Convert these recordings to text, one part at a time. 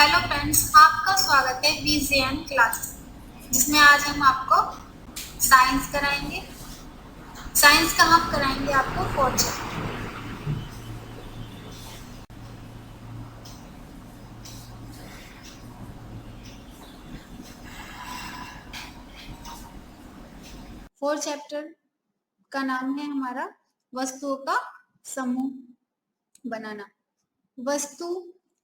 Hello friends, आपका स्वागत है VJN क्लासेस जिसमें आज हम आपको साइंस कराएंगे। साइंस का हम कराएंगे आपको फोर्थ चैप्टर। फोर्थ चैप्टर का नाम है हमारा वस्तुओं का समूह बनाना। वस्तु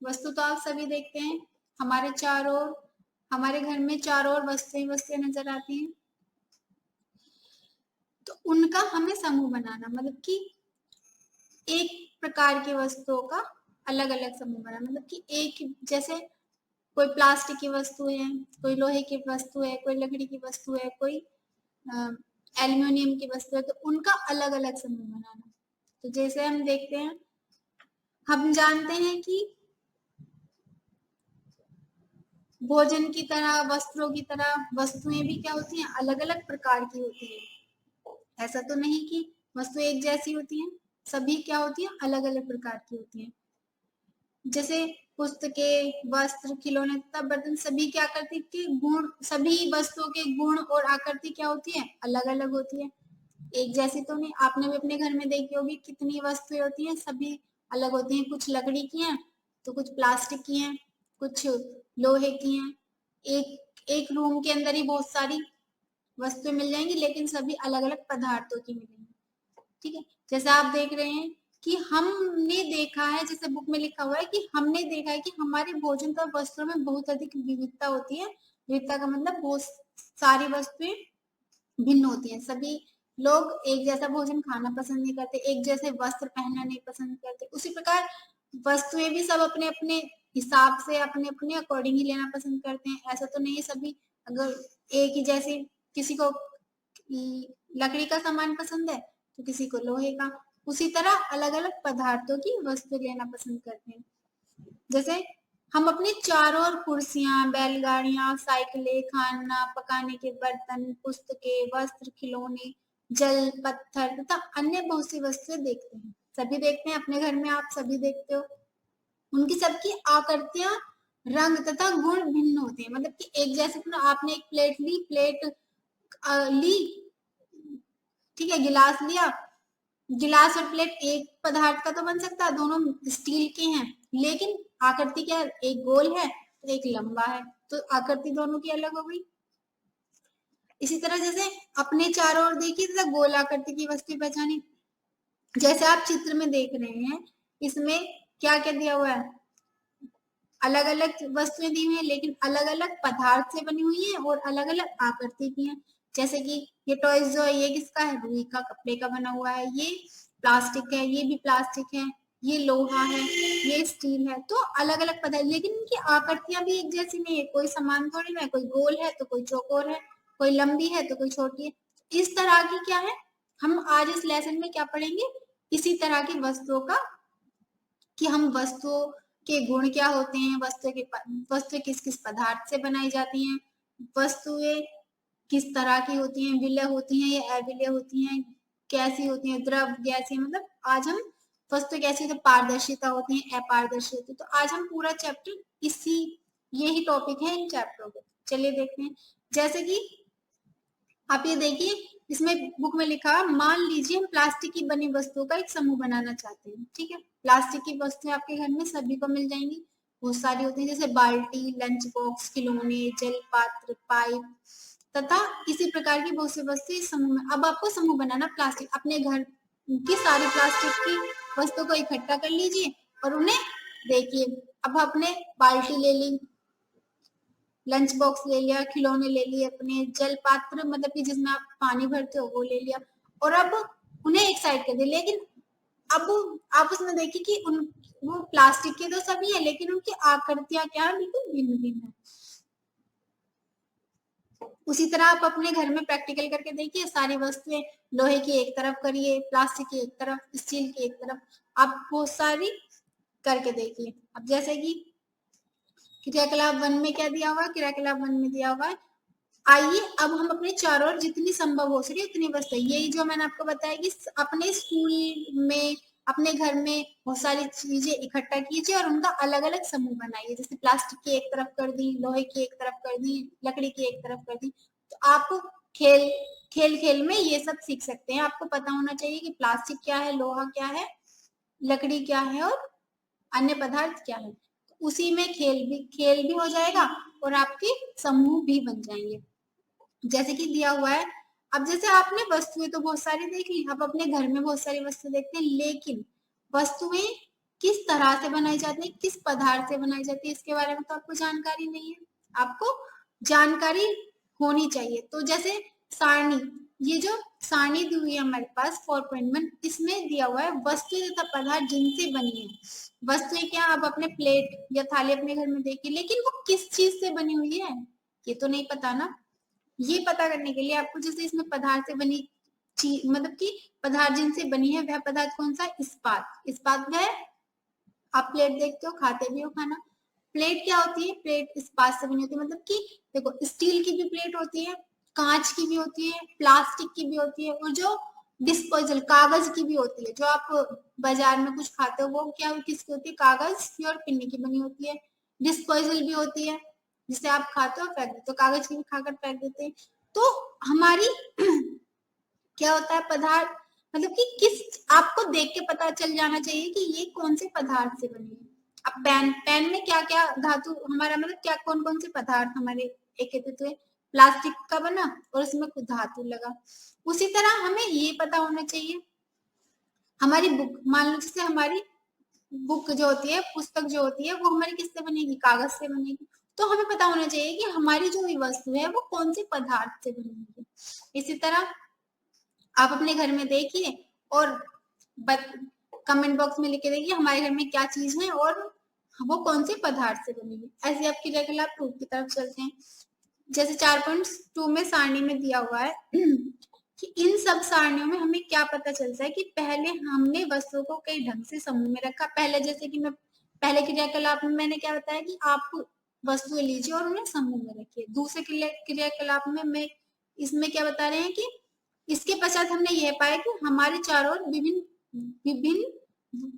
वस्तु तो आप सभी देखते हैं, हमारे चारों हमारे घर में चारों ओर वस्तुएं नजर आती हैं। तो उनका हमें समूह बनाना, मतलब कि एक प्रकार की वस्तुओं का अलग अलग समूह बनाना, मतलब कि एक जैसे कोई प्लास्टिक की वस्तु है, कोई लोहे की वस्तु है, कोई लकड़ी की वस्तु है, कोई एल्यूमिनियम की वस्तु है, तो उनका अलग अलग समूह बनाना। तो जैसे हम देखते हैं, हम जानते हैं कि भोजन की तरह, वस्त्रों की तरह वस्तुएं भी क्या होती हैं, अलग अलग प्रकार की होती है। ऐसा तो नहीं कि वस्तु एक जैसी होती है, सभी क्या होती है, अलग अलग प्रकार की होती है। जैसे पुस्तकें, वस्त्र, खिलौने तथा बर्तन सभी क्या आकृति के गुण, सभी वस्तुओं के गुण और आकृति क्या होती है, अलग अलग होती है, एक जैसी तो नहीं। आपने भी अपने घर में देखी होगी, कितनी वस्तुएं होती हैं, सभी अलग होती हैं। कुछ लकड़ी की हैं, तो कुछ प्लास्टिक की हैं, कुछ लोहे की हैं। एक एक रूम के अंदर ही बहुत सारी वस्तुएं मिल जाएंगी, लेकिन सभी अलग अलग पदार्थों की मिलेंगी। ठीक है, जैसे आप देख रहे हैं कि हमने देखा है, जैसे बुक में लिखा हुआ है कि हमने देखा है कि हमारे भोजन तथा वस्त्रों में बहुत अधिक विविधता होती है। विविधता का मतलब बहुत सारी वस्तुएं भिन्न होती हैं। सभी लोग एक जैसा भोजन खाना पसंद नहीं करते, एक जैसे वस्त्र पहनना नहीं पसंद करते। उसी प्रकार वस्तुएं भी सब अपने अपने हिसाब से, अपने अपने अकॉर्डिंग ही लेना पसंद करते हैं। ऐसा तो नहीं सभी अगर एक ही जैसे, किसी को लकड़ी का सामान पसंद है तो किसी को लोहे का। उसी तरह अलग अलग पदार्थों की वस्तु लेना पसंद करते हैं। जैसे हम अपने चारों ओर कुर्सियां, बैलगाड़ियां, साइकिलें, खाना पकाने के बर्तन, पुस्तकें, वस्त्र, खिलौने, जल, पत्थर तथा अन्य बहुत सी वस्तुएं देखते हैं। सभी देखते हैं, अपने घर में आप सभी देखते हो। उनकी सबकी आकृतियां, रंग तथा गुण भिन्न होते हैं। मतलब कि एक जैसे, आपने एक प्लेट ली, ली, ठीक है, गिलास लिया, गिलास और प्लेट एक पदार्थ का तो बन सकता है, दोनों स्टील के हैं, लेकिन आकृति क्या है, एक गोल है तो एक लंबा है, तो आकृति दोनों की अलग हो गई। इसी तरह जैसे अपने चारों ओर देखिए तथा गोल आकृति की वस्तु पहचानी। जैसे आप चित्र में देख रहे हैं, इसमें क्या क्या दिया हुआ है, अलग अलग वस्तुएं दी हुई है, लेकिन अलग अलग पदार्थ से बनी हुई है और अलग अलग आकृति की है। जैसे कि ये टॉयज जो है, ये किसका है, रुई का, कपड़े का बना हुआ है। ये प्लास्टिक है, ये भी प्लास्टिक है। ये लोहा है, ये स्टील है। तो अलग अलग पदार्थ, लेकिन इनकी आकृतियां भी एक जैसी नहीं है। कोई समान थोड़ी ना है, कोई गोल है तो कोई चौकोर है, कोई लंबी है तो कोई छोटी है। इस तरह की क्या है, हम आज इस लेसन में क्या पढ़ेंगे, इसी तरह की वस्तुओं का, कि हम वस्तुओं के गुण क्या होते हैं, वस्तुएं किस किस पदार्थ से बनाई जाती हैं, वस्तुएं किस तरह की होती हैं, विलय होती हैं या अविलय होती हैं, कैसी होती हैं, द्रव, गैसीय। मतलब आज हम वस्तु कैसी होती है, पारदर्शिता होती है, अपारदर्शी होती है। तो आज हम पूरा चैप्टर इसी, यही टॉपिक है इन चैप्टरों के। चलिए देखते हैं। जैसे कि आप ये देखिए, इसमें बुक में लिखा, मान लीजिए हम प्लास्टिक की बनी वस्तुओं का एक समूह बनाना चाहते हैं। ठीक है, प्लास्टिक की वस्तुएं आपके घर में सभी को मिल जाएंगी, बहुत सारी होती हैं, जैसे बाल्टी, लंच बॉक्स, खिलौने, जल पात्र, पाइप तथा इसी प्रकार की बहुत सी वस्तुएं इस समूह में। अब आपको समूह बनाना प्लास्टिक, अपने घर की सारी प्लास्टिक की वस्तु को इकट्ठा कर लीजिए और उन्हें देखिए। अब आपने बाल्टी ले ली, लंच बॉक्स ले लिया, खिलौने ले लिए, अपने जल पात्र मतलब कि जिसमें आप पानी भरते हो वो ले लिया, और अब उन्हें एक साइड कर दिया। लेकिन अब आप उसमें देखिए कि उन, वो प्लास्टिक के तो सभी है, लेकिन उनकी आकृतियां क्या है, बिल्कुल भिन्न भिन्न है। उसी तरह आप अपने घर में प्रैक्टिकल करके देखिए, सारी वस्तुएं लोहे की एक तरफ करिए, प्लास्टिक की एक तरफ, स्टील की एक तरफ, आप बहुत सारी करके देखिए। अब जैसे कि क्रियाकलाप 1 में क्या दिया हुआ है, क्रियाकलाप 1 में दिया हुआ है, आइए अब हम अपने चारों ओर जितनी संभव हो सके उतनी वस्तु, यही जो मैंने आपको बताया कि अपने स्कूल में, अपने घर में बहुत सारी चीजें इकट्ठा कीजिए और उनका अलग अलग समूह बनाइए। जैसे प्लास्टिक की एक तरफ कर दी, लोहे की एक तरफ कर दी, लकड़ी की एक तरफ कर दी। तो आप खेल खेल खेल में ये सब सीख सकते हैं। आपको पता होना चाहिए कि प्लास्टिक क्या है, लोहा क्या है, लकड़ी क्या है और अन्य पदार्थ क्या है। उसी में खेल भी हो जाएगा और आपके समूह भी बन जाएंगे। जैसे कि दिया हुआ है, अब जैसे आपने वस्तुएं तो बहुत सारी देख ली, अब अपने घर में बहुत सारी वस्तु देखते हैं, लेकिन वस्तुएं किस तरह से बनाई जाती है, किस पदार्थ से बनाई जाती है, इसके बारे में तो आपको जानकारी नहीं है। आपको जानकारी होनी चाहिए। तो जैसे सारणी, ये जो सारणी दी हुई है हमारे पास 4.1, इसमें दिया हुआ है वस्तु तथा पदार्थ जिनसे बनी है। वस्तुएं क्या, आप अपने प्लेट या थाली अपने घर में देखिए, लेकिन वो किस चीज से बनी हुई है ये तो नहीं पता ना। ये पता करने के लिए आपको जैसे इसमें पदार्थ से बनी चीज, मतलब कि पदार्थ जिनसे बनी है वह पदार्थ कौन सा, इस्पात। इस्पात वह, आप प्लेट देखते हो, खाते भी हो खाना। प्लेट क्या होती है, प्लेट इस्पात से बनी होती है। मतलब कि देखो, स्टील की भी प्लेट होती है, कांच की भी होती है, प्लास्टिक की भी होती है, और जो डिस्पोजल कागज की भी होती है। जो आप बाजार में कुछ खाते हो वो क्या किसकी होती है, कागज की और पिन्नी की बनी होती है। डिस्पोजल भी होती है, जिसे आप खाते हो फेंक देते हो, कागज की भी खाकर फेंक देते हैं। तो हमारी क्या होता है पदार्थ, मतलब कि किस, आपको देख के पता चल जाना चाहिए कि ये कौन से पदार्थ से बनी है। अब पेन, पेन में क्या क्या धातु हमारा, मतलब क्या कौन कौन से पदार्थ हमारे एकत्रित हुए, प्लास्टिक का बना और उसमें कुछ धातु लगा। उसी तरह हमें ये पता होना चाहिए, हमारी बुक, मान लो जैसे हमारी बुक जो होती है, पुस्तक जो होती है, वो हमारी किससे बनेगी, कागज से बनेगी। तो हमें पता होना चाहिए कि हमारी जो भी वस्तु है वो कौन से पदार्थ से बनेगी। इसी तरह आप अपने घर में देखिए और कमेंट बॉक्स में लिख के देखिए हमारे घर में क्या चीज है और वो कौन से पदार्थ से बनी है। ऐसे आपकी क्रियाकलाप 2 की तरफ चलते हैं। जैसे 4.2 में सारणी में दिया हुआ है कि इन सब सारणियों में हमें क्या पता चलता है कि पहले हमने वस्तुओं को कई ढंग से समूह में रखा। पहले जैसे कि मैं पहले क्रियाकलाप में मैंने क्या बताया कि आप वस्तुएं लीजिए और उन्हें समूह में रखिए। दूसरे क्रियाकलाप में मैं इसमें क्या बता रहे हैं कि इसके पश्चात हमने यह पाया कि हमारे चारों ओर विभिन्न विभिन्न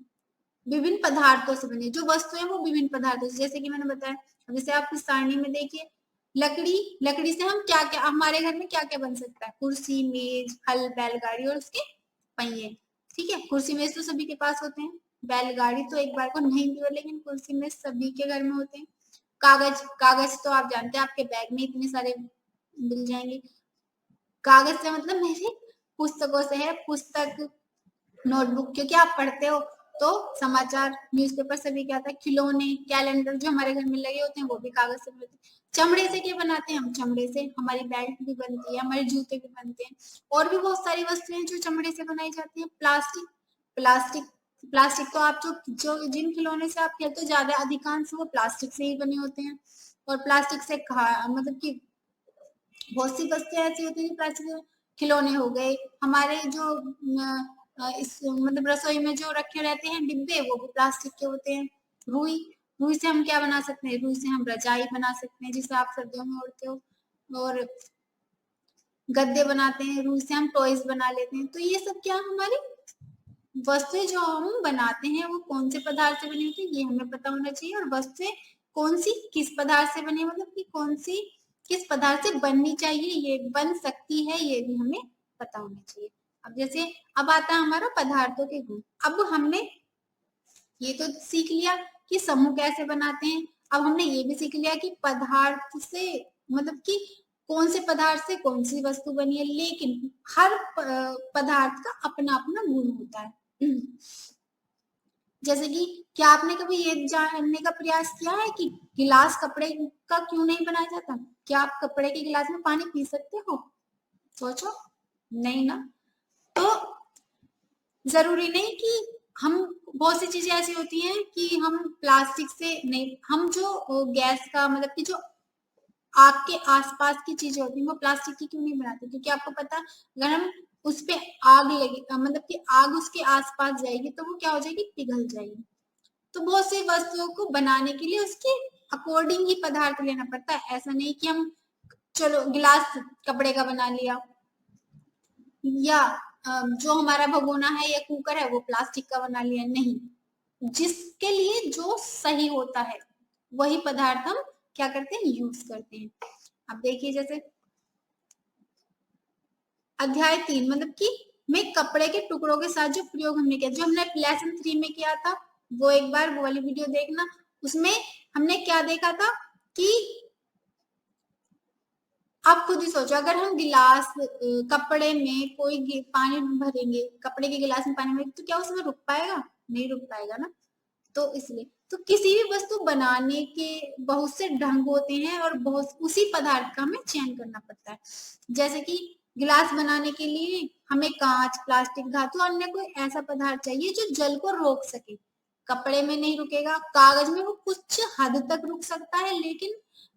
विभिन्न पदार्थों से बने जो वस्तुएं वो विभिन्न पदार्थों से, जैसे कि मैंने बताया। जैसे आप इस सारणी में देखिए, लकड़ी, लकड़ी से हम क्या क्या, हमारे घर में क्या क्या बन सकता है, कुर्सी, मेज, हल, बैलगाड़ी और उसके पहिए। ठीक है, कुर्सी मेज तो सभी के पास होते हैं, बैलगाड़ी तो एक बार को नहीं भी हो, लेकिन कुर्सी मेज सभी के घर में होते हैं। कागज, कागज तो आप जानते हैं आपके बैग में इतने सारे मिल जाएंगे। कागज से मतलब मेरे पुस्तकों से है, पुस्तक, नोटबुक, क्योंकि आप पढ़ते हो तो समाचार, न्यूज़पेपर सभी क्या आता है, खिलौने, कैलेंडर जो हमारे घर में लगे होते हैं वो भी कागज से बनते हैं। चमड़े से क्या बनाते हैं हम, चमड़े से हमारी बेल्ट भी बनती है, हमारे जूते भी बनते हैं, और भी बहुत सारी वस्तुएं जो चमड़े से बनाई जाती है। प्लास्टिक, प्लास्टिक, प्लास्टिक तो आप जो जिन खिलौने से आप खेलते हो ज्यादा अधिकांश वो प्लास्टिक से ही बने होते हैं। और प्लास्टिक से मतलब कि बहुत सी वस्तुएं ऐसी होती है प्लास्टिक, खिलौने हो गए, हमारे जो इस मतलब रसोई में जो रखे रहते हैं डिब्बे वो भी प्लास्टिक के होते हैं। रुई, रुई से हम क्या बना सकते हैं, रुई से हम रजाई बना सकते हैं जिसे आप सर्दियों में ओढ़ते हो, और गद्दे बनाते हैं, रुई से हम टॉयज बना लेते हैं। तो ये सब क्या हमारी वस्तुएं जो हम बनाते हैं वो कौन से पदार्थ से बनी होती है ये हमें पता होना चाहिए, और वस्तुएं कौन सी किस पदार्थ से बनी, मतलब कि कौन सी किस पदार्थ से बननी चाहिए, ये बन सकती है, ये भी हमें पता होना चाहिए। अब जैसे अब आता है हमारा पदार्थों के गुण। अब हमने ये तो सीख लिया कि समूह कैसे बनाते हैं, अब हमने ये भी सीख लिया कि पदार्थ से, मतलब कि कौन से पदार्थ से कौन सी वस्तु बनी है, लेकिन हर पदार्थ का अपना अपना गुण होता है। जैसे कि क्या आपने कभी ये जानने का प्रयास किया है कि गिलास कपड़े का क्यों नहीं बनाया जाता, क्या आप कपड़े के गिलास में पानी पी सकते हो, सोचो, नहीं ना। तो जरूरी नहीं कि हम, बहुत सी चीजें ऐसी होती हैं कि हम प्लास्टिक से नहीं, हम जो गैस का, मतलब कि जो आग के आसपास की चीजें होती हैं वो प्लास्टिक की क्यों नहीं बनाते, क्योंकि आपको पता अगर हम उस पे आग लगी, मतलब कि आग उसके आसपास जाएगी तो वो क्या हो जाएगी, पिघल जाएगी। तो बहुत सी वस्तुओं को बनाने के लिए उसके अकॉर्डिंग ही पदार्थ लेना पड़ता है। ऐसा नहीं कि हम चलो गिलास कपड़े का बना लिया, या जो हमारा भगोना है या कुकर है वो प्लास्टिक का बना लिया, नहीं। जिसके लिए जो सही होता है वही पदार्थ हम क्या करते हैं, यूज करते हैं। अब देखिए जैसे अध्याय 3 मतलब कि में कपड़े के टुकड़ों के साथ जो प्रयोग हमने किया, जो हमने लेसन 3 में किया था, वो एक बार वो वाली वीडियो देखना। उसमें हमने क्या देखा था कि आप खुद ही सोचो, अगर हम गिलास कपड़े में कोई पानी भरेंगे, कपड़े के गिलास में पानी भरेंगे, तो क्या उसमें रुक पाएगा? नहीं रुक पाएगा ना। तो इसलिए तो किसी भी वस्तु बनाने के बहुत से ढंग होते हैं और बहुत उसी पदार्थ का हमें चयन करना पड़ता है। जैसे कि गिलास बनाने के लिए हमें कांच, प्लास्टिक, धातु, अन्य कोई ऐसा पदार्थ चाहिए जो जल को रोक सके। कपड़े में नहीं रुकेगा, कागज में वो कुछ हद तक रुक सकता है, लेकिन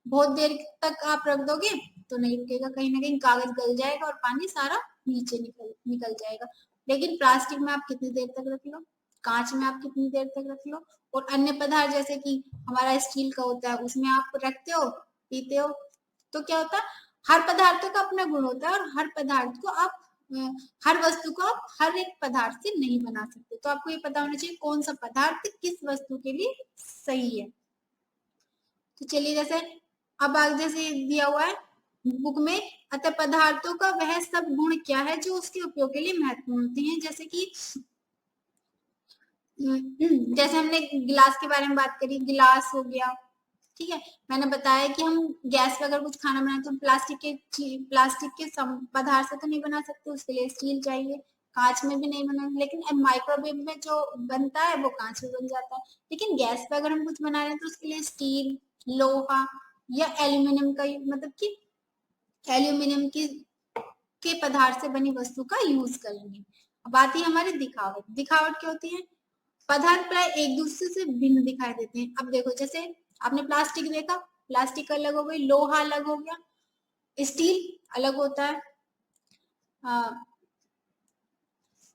बहुत देर तक आप रख दोगे तो नहीं रुकेगा, कहीं ना कहीं कागज गल जाएगा और पानी सारा नीचे निकल जाएगा। लेकिन प्लास्टिक में आप कितनी देर तक रख लो, कांच में आप कितनी देर तक रख लो, और अन्य पदार्थ जैसे कि हमारा स्टील का होता है, उसमें आप रखते हो, पीते हो, तो क्या होता है, हर पदार्थ का अपना गुण होता है और हर पदार्थ को आप हर वस्तु को आप हर एक पदार्थ से नहीं बना सकते। तो आपको ये पता होना चाहिए कौन सा पदार्थ किस वस्तु के लिए सही है। तो चलिए जैसे अब आगे जैसे दिया हुआ है बुक में, अतः पदार्थों का वह सब गुण क्या है जो उसके उपयोग के लिए महत्वपूर्ण होते हैं। जैसे कि जैसे हमने गिलास के बारे में बात करी, गिलास हो गया, ठीक है। मैंने बताया कि हम गैस पे अगर कुछ खाना बनाए तो प्लास्टिक के पदार्थ से तो नहीं बना सकते, उसके लिए स्टील चाहिए। कांच में भी नहीं बना, लेकिन माइक्रोवेव में जो बनता है वो कांच में बन जाता है। लेकिन गैस पे अगर हम कुछ बना रहे हैं तो उसके लिए स्टील, लोहा या एल्यूमिनियम का, मतलब कि एल्यूमिनियम के पदार्थ से बनी वस्तु का यूज करेंगे। अब आती है हमारी दिखावट। दिखावट क्या होती है, पदार्थ प्राय एक दूसरे से भिन्न दिखाई देते हैं। अब देखो जैसे आपने प्लास्टिक देखा, प्लास्टिक अलग हो गई, लोहा अलग हो गया, स्टील अलग होता है,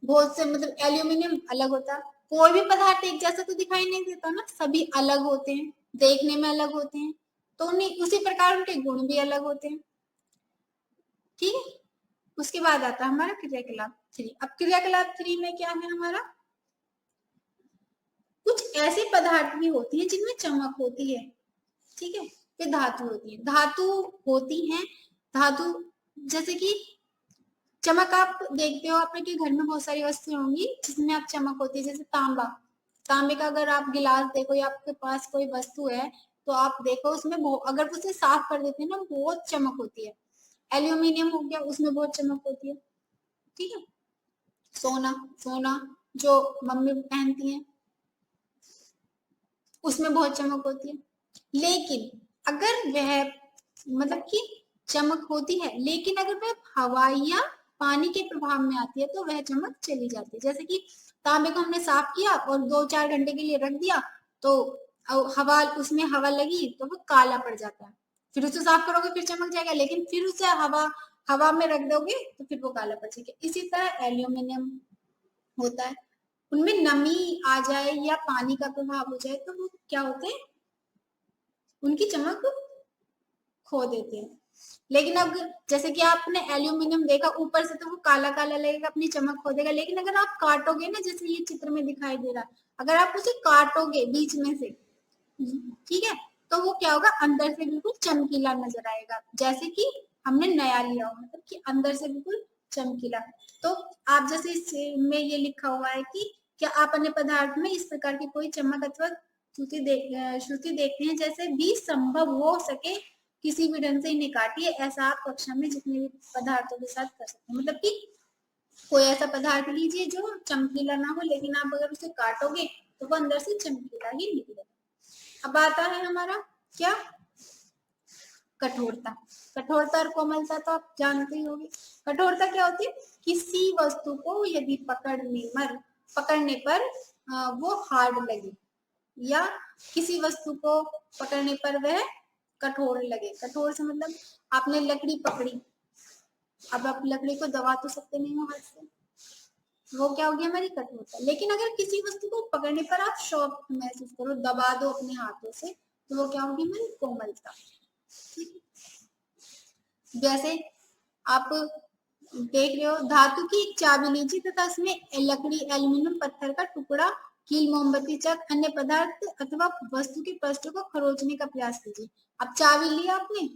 बहुत से मतलब एल्यूमिनियम अलग होता है। कोई भी पदार्थ एक जैसा तो दिखाई नहीं देता ना, सभी अलग होते हैं, देखने में अलग होते हैं, तो उन्हीं उसी प्रकार उनके गुण भी अलग होते हैं, ठीक है। उसके बाद आता है हमारा क्रियाकलाप 3। अब क्रियाकलाप 3 में क्या है हमारा, कुछ ऐसे पदार्थ भी होती हैं जिनमें चमक होती है, ठीक है। फिर धातु होती है, धातु होती है, धातु जैसे कि चमक आप देखते हो आपके घर में बहुत सारी वस्तुएं होंगी जिसमें आप चमक होती है, जैसे तांबा, तांबे का अगर आप गिलास देखो या आपके पास कोई वस्तु है तो आप देखो उसमें अगर उसे साफ कर देते हैं ना बहुत चमक होती है। एल्यूमिनियम हो गया, उसमें बहुत चमक होती है, ठीक है। सोना, सोना जो मम्मी पहनती हैं उसमें बहुत चमक होती है। लेकिन अगर वह मतलब कि चमक होती है, लेकिन अगर वह हवा या पानी के प्रभाव में आती है तो वह चमक चली जाती है। जैसे कि तांबे को हमने साफ किया और 2-4 घंटे के लिए रख दिया तो हवा, उसमें हवा लगी तो वो काला पड़ जाता है, फिर उसे साफ करोगे फिर चमक जाएगा, लेकिन फिर उसे हवा में रख दोगे तो फिर वो काला पड़ जाएगा। इसी तरह एल्यूमिनियम होता है, उनमें नमी आ जाए या पानी का प्रभाव हो जाए तो वो क्या होते हैं, उनकी चमक खो देते हैं। लेकिन अब जैसे कि आपने एल्यूमिनियम देखा ऊपर से तो वो काला काला लगेगा, अपनी चमक खो देगा, लेकिन अगर आप काटोगे ना, जैसे ये चित्र में दिखाई दे रहा है, अगर आप उसे काटोगे बीच में से, ठीक है, तो वो क्या होगा, अंदर से बिल्कुल चमकीला नजर आएगा, जैसे कि हमने नया लिया हो, मतलब कि अंदर से बिल्कुल चमकीला। तो आप जैसे इसमें ये लिखा हुआ है कि क्या आप अन्य पदार्थ में इस प्रकार की कोई चमक अथवा श्रुति देखते हैं, जैसे भी संभव हो सके किसी भी ढंग से इन्हें काटिए। ऐसा आप कक्षा में जितने भी पदार्थों के साथ कर सकते हैं, मतलब कि कोई ऐसा पदार्थ लीजिए जो चमकीला ना हो, लेकिन आप अगर उसे काटोगे तो वो अंदर से चमकीला ही निकलेगा। अब आता है हमारा क्या, कठोरता। कठोरता और कोमलता तो आप जानते ही होंगे। कठोरता क्या होती है, किसी वस्तु को यदि पकड़ने पर वो हार्ड लगे या किसी वस्तु को पकड़ने पर वह कठोर लगे। कठोर से मतलब आपने लकड़ी पकड़ी, अब आप लकड़ी को दबा तो सकते नहीं हो हाथ से, वो क्या होगी हमारी कठोरता। लेकिन अगर किसी वस्तु को पकड़ने पर आप सॉफ्ट महसूस करो, दबा दो अपने हाथों से, तो वो क्या होगी हमारी कोमलता। जैसे आप देख रहे हो, धातु की एक चाबी लीजिए तथा उसमें लकड़ी, एल्यूमिनियम, पत्थर का टुकड़ा, कील, मोमबत्ती, चक, अन्य पदार्थ अथवा वस्तु के पृष्ठ को खरोचने का प्रयास कीजिए। अब चाबी लिया आपने,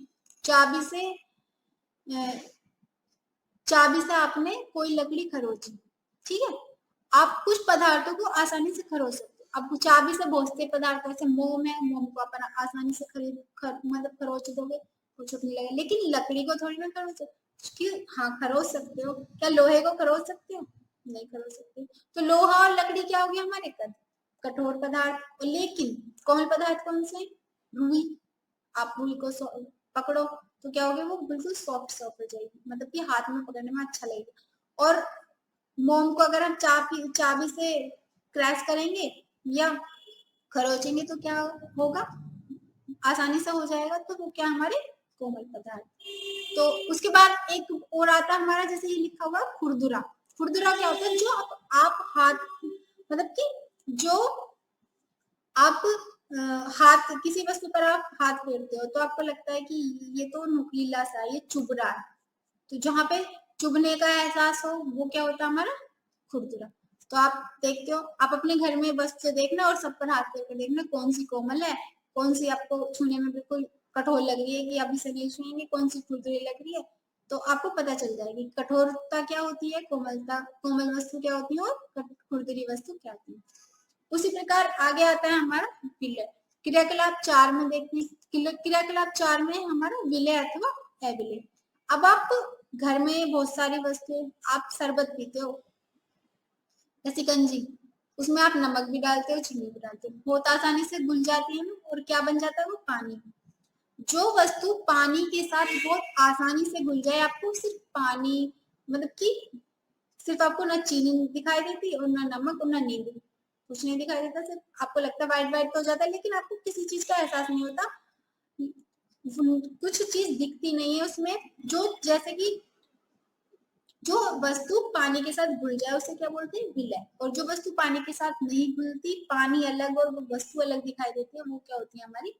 चाबी से चाबी से आपने कोई लकड़ी खरोची, ठीक है। आप कुछ पदार्थों को आसानी से खरोच सकते हो। अब चाबी से बहुत से पदार्थ, जैसे मोम है, मोम को अपन आसानी से मतलब खरोच दोगे, कुछ नहीं लगेगा। लेकिन लकड़ी को थोड़ी ना खरोच, हाँ खरोच सकते हो। क्या लोहे को खरोच सकते हो? नहीं खरोच सकते। तो लोहा और लकड़ी क्या हो गया हमारे कठोर पदार्थ। लेकिन कोमल पदार्थ कौन से? रुई। आप रुई को पकड़ो तो क्या होगा, वो बिल्कुल सॉफ्ट सॉफ्ट हो जाएगी, मतलब कि हाथ में पकड़ने में अच्छा लगेगा। और मोम को अगर हम चाबी से क्रैश करेंगे या खरोचेंगे तो क्या होगा, आसानी से हो जाएगा। तो वो क्या हमारे कोमल पदार्थ। तो उसके बाद एक और आता है हमारा, जैसे ये लिखा हुआ खुरदुरा। खुरदुरा क्या होता है, जो आप हाथ, मतलब कि जो आप हाथ, किसी वस्तु पर आप हाथ फेरते हो तो आपको लगता है कि ये तो नुकीला सा, ये चुभ रहा है, तो जहां पे चुभने का एहसास हो वो क्या होता है हमारा खुरदुरा। तो आप देखते हो, आप अपने घर में वस्तु देखना और सब पर हाथ फेर देखना, कौन सी कोमल है, कौन सी आपको छूने में बिल्कुल कठोर लग रही है कि अभी से नहीं छूएंगे, कौन सी खुरदुरी लग रही है। तो आपको पता चल जाएगी कठोरता क्या होती है, कोमलता, कोमल वस्तु क्या होती है और खुरदुरी वस्तु क्या होती है। उसी प्रकार आगे आता है हमारा विलय। क्रियाकलाप 4 में देखते हैं, क्रियाकलाप 4 में हमारा विलय अथवा अविलय। अब आप घर में बहुत सारी वस्तुएं, आप शरबत पीते हो या शिकंजी, उसमें आप नमक भी डालते हो, चीनी भी डालते हो, बहुत आसानी से घुल जाती है ना, और क्या बन जाता है वो पानी। जो वस्तु पानी के साथ बहुत आसानी से घुल जाए, आपको सिर्फ पानी, मतलब कि सिर्फ आपको ना चीनी दिखाई देती और ना नमक और ना नींबू, कुछ नहीं दिखाई देता, सिर्फ आपको लगता है व्हाइट व्हाइट तो हो जाता है, लेकिन आपको किसी चीज का एहसास नहीं होता, कुछ चीज दिखती नहीं है उसमें। जो जैसे कि जो वस्तु पानी के साथ घुल जाए उसे क्या बोलते हैं, विलय। और जो वस्तु पानी के साथ नहीं घुलती, पानी अलग और वो वस्तु अलग दिखाई देती है, वो क्या होती है हमारी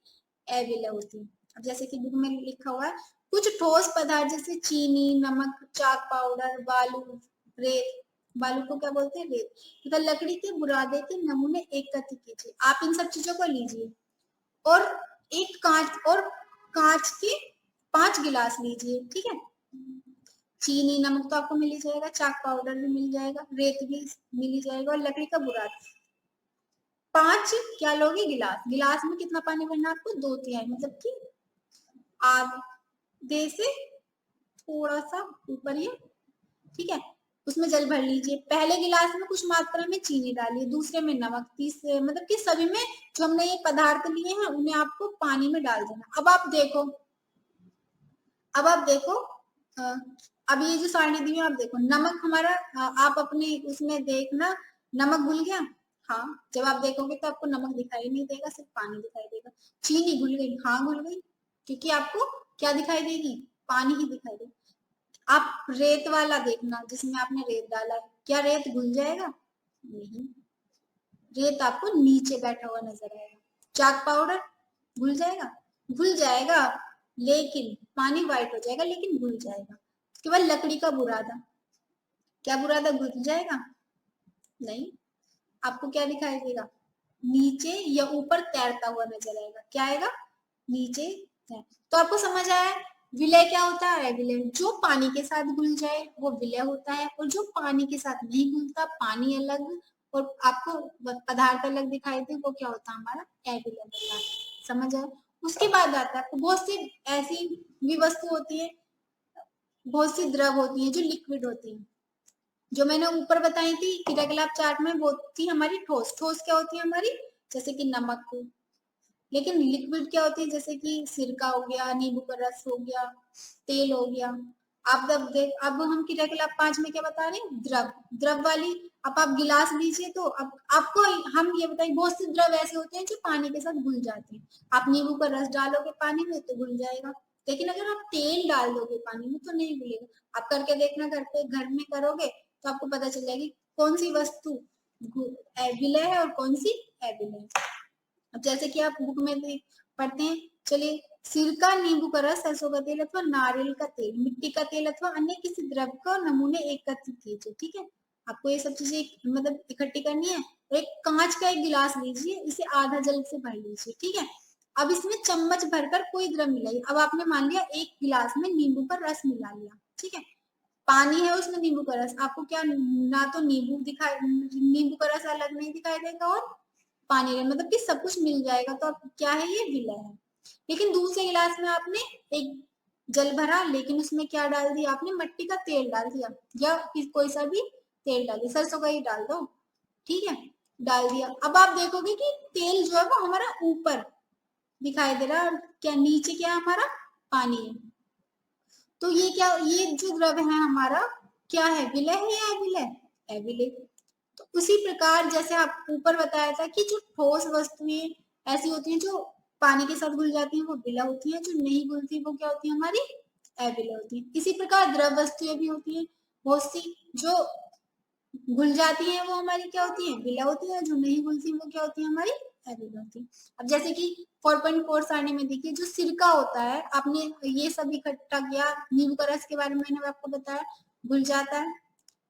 अविलय होती है। अब जैसे कि बुक में लिखा हुआ है, कुछ ठोस पदार्थ जैसे चीनी, नमक, चाक पाउडर, बालू, रेत, बालू को क्या बोलते हैं, रेत, तथा लकड़ी के बुरादे के नमूने एकत्र कीजिए। आप इन सब चीजों को लीजिए और एक कांच के 5 गिलास लीजिए, ठीक है। चीनी, नमक तो आपको मिल ही जाएगा, चाक पाउडर भी मिल जाएगा, रेत भी मिल ही जाएगा, और लकड़ी का बुरादा। 5 क्या लोगे, गिलास। गिलास में कितना पानी भरना है आपको, 2/3, मतलब कि आधे से थोड़ा सा ऊपर ही, ठीक है। उसमें जल भर लीजिए। पहले गिलास में कुछ मात्रा में चीनी डालिए, दूसरे में नमक, तीसरे, मतलब कि सभी में जो हमने ये पदार्थ लिए हैं उन्हें आपको पानी में डाल देना। अब आप देखो, अब ये जो सारणी दी है आप देखो, नमक हमारा, आप अपने उसमें देखना, नमक घुल गया। हाँ, जब आप देखोगे तो आपको नमक दिखाई नहीं देगा, सिर्फ पानी दिखाई देगा। चीनी घुल गई, हाँ घुल गई, क्योंकि आपको क्या दिखाई देगी, पानी ही दिखाई देगा। आप रेत वाला देखना, जिसमें आपने रेत डाला है, क्या रेत घुल जाएगा, नहीं, रेत आपको नीचे बैठा हुआ नजर आएगा। चाक पाउडर घुल जाएगा, घुल जाएगा, लेकिन पानी व्हाइट हो जाएगा, लेकिन घुल जाएगा। उसके बाद लकड़ी का बुरादा, क्या बुरादा घुल जाएगा, नहीं, आपको क्या दिखाई देगा, नीचे या ऊपर तैरता हुआ नजर आएगा। क्या आएगा, नीचे तैर। तो आपको समझ आया विलय क्या होता है, अविलय। जो पानी के साथ घुल जाए वो विलय होता है, और जो पानी के साथ नहीं घुलता, पानी अलग और आपको पदार्थ अलग दिखाई दे, वो क्या होता है हमारा अविलय पदार्थ। समझ आया। उसके बाद आता है, बहुत सी ऐसी भी वस्तु होती है, बहुत सी द्रव होती है जो लिक्विड होती है, जो मैंने ऊपर बताई थी क्रियाकलाप चार्ट में, वो थी हमारी ठोस। ठोस क्या होती है हमारी, जैसे कि नमक। लेकिन लिक्विड क्या होती है, जैसे कि सिरका हो गया, नींबू का रस हो गया, तेल हो गया। अब हम क्रियाकलाप 5 में क्या बता रहे हैं, द्रव। द्रव वाली, अब आप गिलास लीजिए तो अब आपको हम ये बताइए, बहुत से द्रव ऐसे होते हैं जो पानी के साथ घुल जाते हैं। आप नींबू का रस डालोगे पानी में तो घुल जाएगा, लेकिन अगर आप तेल डाल दोगे पानी में तो नहीं घुलेगा। आप करके देखना, घर में करोगे तो आपको पता चल जाएगी कौन सी वस्तु विलय है और कौन सी अविलय है। अब जैसे कि आप बुक में पढ़ते हैं, चलिए, सिरका, नींबू का रस, सरसों का तेल अथवा नारियल का तेल, मिट्टी का तेल अथवा अन्य किसी द्रव्य का नमूने एकत्रित कीजिए। ठीक है, आपको ये सब चीजें मतलब इकट्ठी करनी है। और एक कांच का एक गिलास लीजिए, इसे आधा जल से भर लीजिए। ठीक है, अब इसमें चम्मच भरकर कोई द्रव्य मिलाइए। अब आपने मान लिया एक गिलास में नींबू का रस मिला लिया। ठीक है, पानी है उसमें नींबू का रस, आपको क्या ना तो नींबू का रस अलग नहीं दिखाई देगा और पानी है, मतलब कि सब कुछ मिल जाएगा। तो अब क्या है, ये विलय है। लेकिन दूसरे गिलास में आपने एक जल भरा, लेकिन उसमें क्या डाल दिया आपने, मिट्टी का तेल डाल दिया, या कोई सा भी तेल डाल दिया, सरसों का ही डाल दो। ठीक है, डाल दिया। अब आप देखोगे कि तेल जो है वो हमारा ऊपर दिखाई दे रहा है, क्या नीचे क्या है हमारा, पानी है। तो ये क्या, ये जो द्रव्य है हमारा क्या है, विलय है या अविलय, अविलय। तो उसी प्रकार जैसे आप ऊपर बताया था कि जो ठोस वस्तुएं ऐसी होती हैं जो पानी के साथ घुल जाती हैं वो विलय होती हैं, जो नहीं घुलती वो क्या होती है, हमारी अविलय होती है। इसी प्रकार द्रव वस्तुएं भी होती हैं बहुत सी, जो घुल जाती है वो हमारी क्या होती है, विलय होती है, जो नहीं घुलती वो क्या होती है, हमारी अविलय होती है। अब जैसे कि 4.4 सारणी में देखिए, जो सिरका होता है, आपने ये सब इकट्ठा किया, नींबू का रस के बारे में मैंने आपको बताया, घुल जाता है,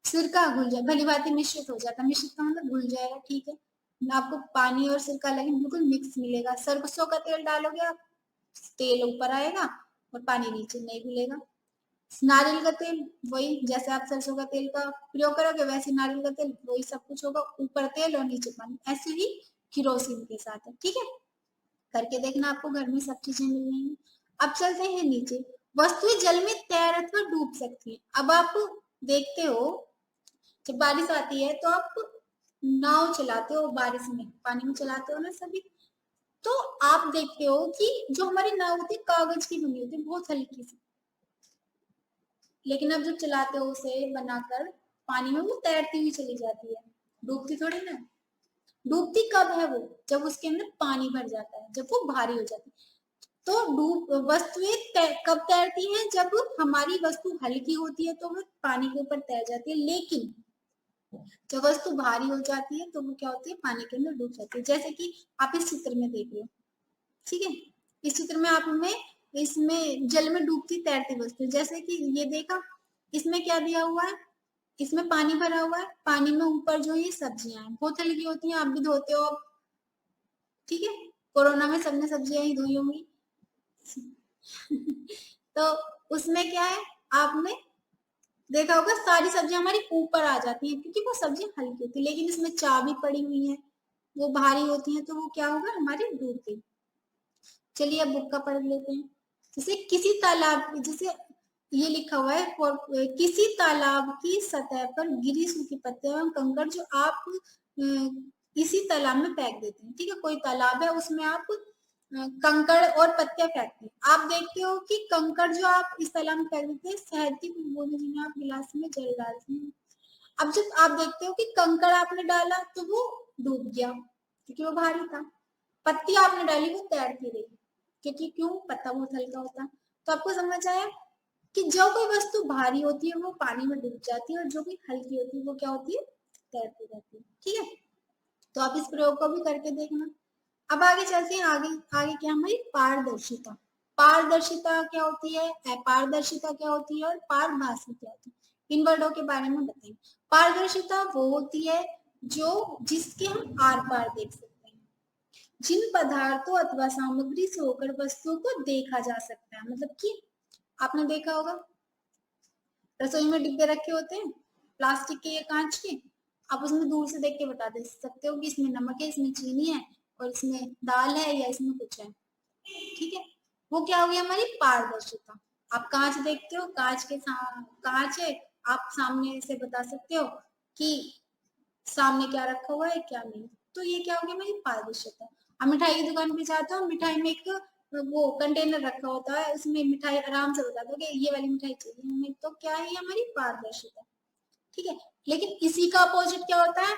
सिरका घुल जाए, भली भांति मिश्रित हो जाता है, मिश्रित का मतलब घुल जाएगा। ठीक है, आपको पानी और सिरका लेकिन बिल्कुल मिक्स मिलेगा। सरसों का तेल डालोगे आप, तेल ऊपर आएगा और पानी नीचे, नहीं घुलेगा। नारियल का तेल, वही जैसे आप सरसों का तेल का प्रयोग करोगे वैसे नारियल का तेल, वही सब कुछ होगा, ऊपर तेल और नीचे पानी। ऐसे ही किरोसिन के साथ है। ठीक है, करके देखना, आपको घर में सब चीजें मिल जाएंगी। अब चलते हैं नीचे। वस्तुएं जल में तैर अथवा डूब सकती है। अब आप देखते हो जब बारिश आती है तो आप नाव चलाते हो, बारिश में पानी में चलाते हो ना सभी, तो आप देखते हो कि जो हमारी नाव होती है कागज की बनी होती है, बहुत हल्की सी, लेकिन अब जब चलाते हो उसे बनाकर पानी में, वो तैरती हुई चली जाती है, डूबती थोड़ी ना। डूबती कब है वो, जब उसके अंदर पानी भर जाता है, जब वो भारी हो जाती है। तो वस्तुएं कब तैरती हैं, जब हमारी वस्तु हल्की होती है तो वो पानी के ऊपर तैर जाती है, लेकिन जब वस्तु भारी हो जाती है तो वो क्या होती है, पानी के अंदर डूब जाती है। जैसे कि आप इस चित्र में देख लो। ठीक है, इस चित्र में आप हमें इसमें जल में डूबती तैरती वस्तु, जैसे कि ये देखा, इसमें क्या दिया हुआ है, इसमें पानी भरा हुआ है, पानी में ऊपर जो ये सब्जियां हैं बहुत हल्की होती हैं, आप भी धोते हो। ठीक है, कोरोना में सबने सब्जियां ही धोई होंगी। तो उसमें क्या है, आपने देखा होगा सारी सब्जियां हमारी ऊपर आ जाती हैं क्योंकि वो सब्जियां हल्की होती है, लेकिन इसमें चाबी पड़ी हुई है, वो भारी होती है, तो वो क्या होगा, हमारी डूब गई। चलिए अब बुक का पढ़ लेते हैं। जैसे किसी तालाब, जैसे ये लिखा हुआ है, किसी तालाब की सतह पर गिरी सूखी पत्तियां एवं कंकड़ जो आप इसी तालाब में फेंक देते हैं। ठीक है, कोई तालाब है उसमें आप कंकड़ और पत्तियां फेंकते हैं। आप देखते हो कि कंकड़ जो आप इस तालाब में फेंक देते हैं, शहद की बूंदें जिन्हें आप गिलास में जल डालते हैं। अब जब आप देखते हो कि कंकड़ आपने डाला तो वो डूब गया क्योंकि वो भारी था, पत्ती आपने डाली वो तैरती रही क्योंकि क्यों, पत्ता बहुत हल्का होता है। तो आपको समझ आया कि जो कोई वस्तु भारी होती है वो पानी में डूब जाती है, और जो कोई हल्की होती है वो क्या होती है, तैरती रहती है। ठीक है, तो आप इस प्रयोग को भी करके देखना। अब आगे चलते हैं, आगे आगे क्या, हमारी पारदर्शिता। पारदर्शिता क्या होती है, अपारदर्शिता क्या होती है, और पारभासी क्या होती है, इन वर्डों के बारे में बताइए। पारदर्शिता वो होती है जो जिसके हम आर पार देख सकते हैं, जिन पदार्थों अथवा सामग्री से होकर वस्तुओं को देखा जा सकता है। मतलब कि आपने देखा होगा रसोई में डिब्बे रखे होते हैं प्लास्टिक के या कांच के, आप उसमें दूर से देख के बता दे सकते हो कि इसमें नमक है, इसमें चीनी है, और इसमें दाल है, या इसमें कुछ है। ठीक है, वो क्या होगी, हमारी पारदर्शिता। आप कांच देखते हो, कांच है, आप सामने से बता सकते हो कि सामने क्या रखा हुआ है क्या नहीं। तो ये क्या होगी, हमारी पारदर्शिता। आप मिठाई की दुकान पे जाते हो, मिठाई में एक वो कंटेनर रखा होता है, उसमें मिठाई आराम से बता दो कि ये वाली मिठाई चाहिए हमें, तो क्या है हमारी पारदर्शिता। ठीक है, लेकिन इसी का अपोजिट क्या होता है,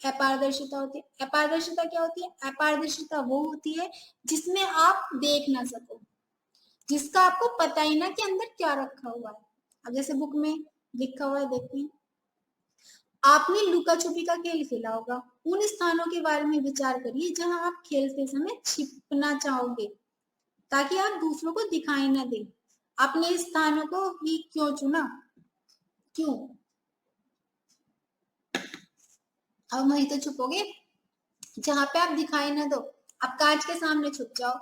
अपारदर्शिता होती है। अपारदर्शिता क्या होती है, अपारदर्शिता वो होती है जिसमें आप देख ना सको, जिसका आपको पता ही ना कि अंदर क्या रखा हुआ है। अब जैसे बुक में लिखा हुआ है, देखते हैं, आपने लुका छुपी का खेल खेला होगा, उन स्थानों के बारे में विचार करिए जहां आप खेलते समय छिपना चाहोगे। ताकि आप दूसरों को दिखाई न दें। अपने स्थानों को ही क्यों चुना? क्यों? अब वहीं तो छुपोगे जहां पे आप दिखाई ना दो। आप कांच के सामने छुप जाओ,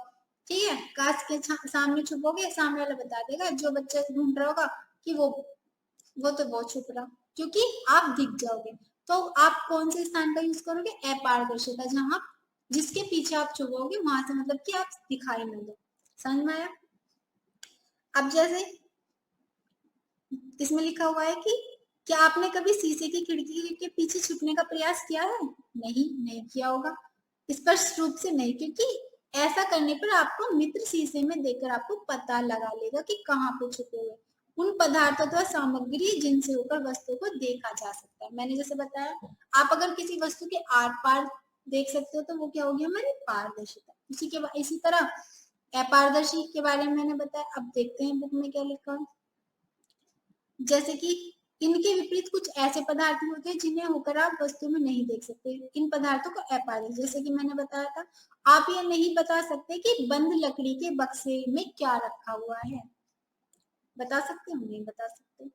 ठीक है, कांच के सामने छुपोगे, सामने वाला बता देगा, जो बच्चा ढूंढ रहा होगा कि वो छुप रहा, क्योंकि आप दिख जाओगे। तो आप कौन से स्थान का यूज करोगे? अपारदर्शिता, जहां जिसके पीछे आप छुपोगे वहां से मतलब कि आप दिखाई ना दो। समझ में आया? अब जैसे इसमें लिखा हुआ है कि क्या आपने कभी शीशे की खिड़की के पीछे छुपने का प्रयास किया है? नहीं किया होगा, स्पष्ट रूप से नहीं, क्योंकि ऐसा करने पर आपको मित्र शीशे में देखकर आपको पता लगा लेगा कि कहाँ पे छुपे हुए उन पदार्थ अथवा सामग्री जिनसे होकर वस्तु को देखा जा सकता है। मैंने जैसे बताया, आप अगर किसी वस्तु के आर पार देख सकते हो तो वो क्या होगी? हमारी पारदर्शिता। इसी तरह अपारदर्शी के बारे में मैंने बताया। अब देखते हैं बुक में क्या लिखा है। जैसे कि इनके विपरीत कुछ ऐसे पदार्थ होते हैं जिन्हें होकर आप वस्तु में नहीं देख सकते। इन पदार्थों को अपारदर्शी, जैसे कि मैंने बताया था, आप ये नहीं बता सकते कि बंद लकड़ी के बक्से में क्या रखा हुआ है। बता सकते हो? नहीं बता सकते।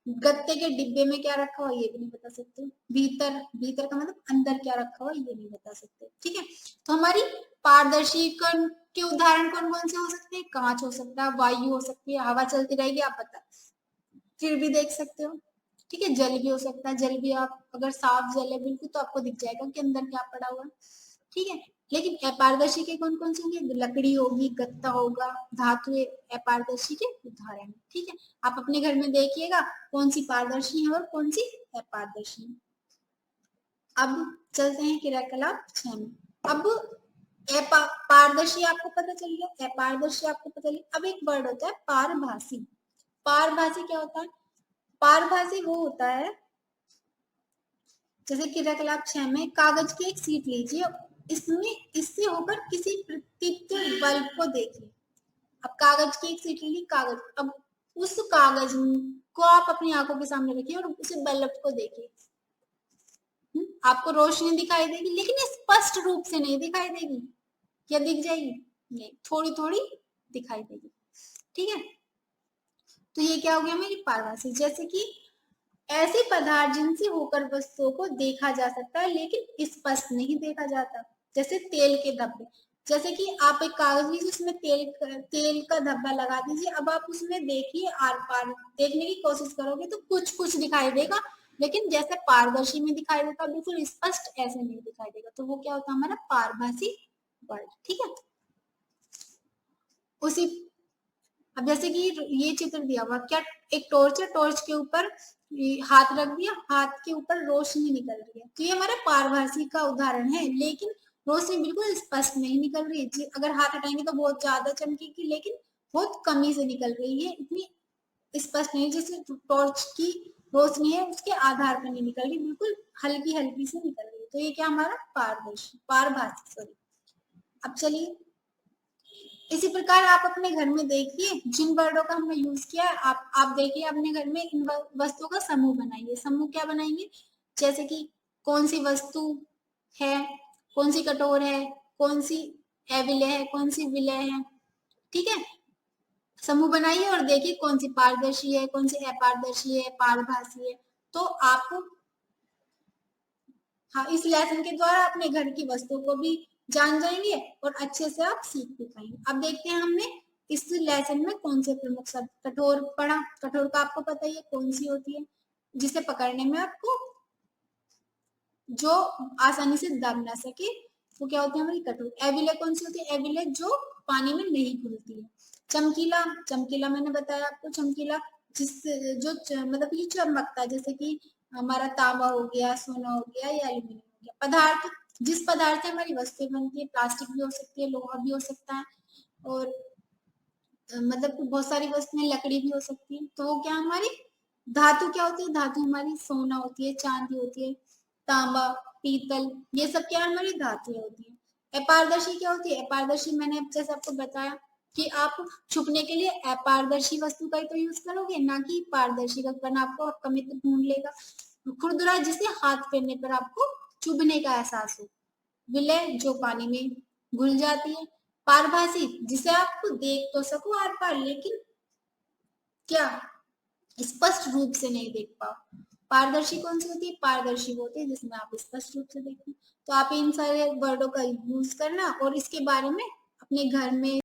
गत्ते के डिब्बे में क्या रखा हुआ, ये भी नहीं बता सकते। भीतर, भीतर का मतलब अंदर क्या रखा हुआ, ये नहीं बता सकते। ठीक है, तो हमारी पारदर्शी के उदाहरण कौन कौन से हो सकते हैं? कांच हो सकता है, वायु हो सकती है, हवा चलती रहेगी, आप बता फिर भी देख सकते हो। ठीक है, जल भी हो सकता है, जल भी आप अगर साफ जल है बिल्कुल तो आपको दिख जाएगा कि अंदर क्या पड़ा हुआ है। ठीक है, लेकिन अपारदर्शी के कौन कौन से होंगे? लकड़ी होगी, गत्ता होगा, धातु अपारदर्शी के उदाहरण। ठीक है, आप अपने घर में देखिएगा कौन सी पारदर्शी है और कौन सी अपारदर्शी है। अब चलते हैं क्रियाकलाप 6 में। अब पारदर्शी आपको पता चल गया, अपारदर्शी आपको पता चल गया। अब एक वर्ड होता है पारभासी। पारभासी क्या होता है? पारभासी वो होता है, जैसे क्रियाकलाप 6 में, कागज की एक सीट लीजिए, इसमें इससे होकर किसी प्रतीक बल्ब को देखिए। अब कागज की एक सीट ली, कागज, अब उस कागज को आप अपनी आंखों के सामने रखिए और उसे बल्ब को देखिए। आपको रोशनी दिखाई देगी, लेकिन स्पष्ट रूप से नहीं दिखाई देगी। क्या दिख जाएगी? नहीं, थोड़ी थोड़ी दिखाई देगी। ठीक है, तो ये क्या हो गया मेरी पारभासी। जैसे कि ऐसे पदार्थ जिनसे होकर वस्तुओं को देखा जा सकता है लेकिन स्पष्ट नहीं देखा जाता, जैसे तेल के धब्बे। जैसे कि आप एक कागज लीजिए, उसमें तेल का धब्बा लगा दीजिए, अब आप उसमें देखिए, आर पार देखने की कोशिश करोगे तो कुछ कुछ दिखाई देगा, लेकिन जैसे पारदर्शी में दिखाई देता बिल्कुल स्पष्ट ऐसे नहीं दिखाई देगा। तो वो क्या होता है? हमारा पारभासी वर्ड। ठीक है, उसी अब जैसे कि ये चित्र दिया हुआ, क्या एक टॉर्च है, टॉर्च के ऊपर हाथ रख दिया, हाथ के ऊपर रोशनी निकल रही है, तो ये हमारा पारभासी का उदाहरण है, लेकिन रोशनी बिल्कुल स्पष्ट नहीं निकल रही है। अगर हाथ हटाएंगे तो बहुत ज्यादा चमकेगी, लेकिन बहुत कमी से निकल रही है, इतनी स्पष्ट नहीं। जैसे टॉर्च की रोशनी है उसके आधार पर नहीं निकल रही, बिल्कुल हल्की हल्की से निकल रही है, तो ये क्या हमारा पारदर्शी, पारभासी, सॉरी। अब चलिए, इसी प्रकार आप अपने घर में देखिए जिन वर्डों का हमने यूज किया है, आप देखिए अपने घर में इन वस्तुओं का समूह बनाइए। समूह क्या बनाएंगे? जैसे कि कौन सी वस्तु है, कौन सी कटोर है, कौन सी अविलय है, कौन सी विलय है। ठीक है, समूह बनाइए और देखिए कौन सी पारदर्शी है, कौन सी अपारदर्शी है, पारभासी है। तो आप, हाँ, इस लेसन के द्वारा अपने घर की वस्तुओं को भी जान जाएंगे और अच्छे से आप सीख भी पाएंगे। अब देखते हैं हमने इस लेसन में कौन से प्रमुख शब्द। कठोर पढ़ा, कठोर का आपको पता ही है कौन सी होती है, जिसे पकड़ने में आपको जो आसानी से दब ना सके, वो क्या होती है? हमारी कठोर। एविले कौन सी होती है? एविले जो पानी में नहीं घुलती है। चमकीला, चमकीला मैंने बताया आपको, चमकीला जिस जो मतलब ये चमकता है, जैसे कि हमारा तांबा हो गया, सोना हो गया या एल्यूमिनियम हो गया। पदार्थ, जिस पदार्थ से हमारी वस्तुएं बनती है, प्लास्टिक भी हो सकती है, लोहा भी हो सकता है, और मतलब बहुत सारी वस्तुएं, लकड़ी भी हो सकती है। तो वो क्या हमारी धातु क्या होती है? धातु हमारी सोना होती है, चांदी होती है, तांबा, पीतल, ये सब क्या हमारी धातुएं होती है। अपारदर्शी क्या होती है? अपारदर्शी मैंने जैसे आपको बताया कि आप छुपने के लिए अपारदर्शी वस्तु का ही तो यूज करोगे, ना कि पारदर्शी का, वरना आपको आपका मित्र ढूंढ लेगा। खुरदुरा, जिसे हाथ फेरने पर आपको चुभने का एहसास हो। विलय, जो पानी में घुल जाती है। पारभासी जिसे आप देख तो सको आर पार, लेकिन क्या स्पष्ट रूप से नहीं देख पाओ। पारदर्शी कौन सी होती है? पारदर्शी वो होती है जिसमें आप स्पष्ट रूप से देखते हैं। तो आप इन सारे वर्डों का यूज करना और इसके बारे में अपने घर में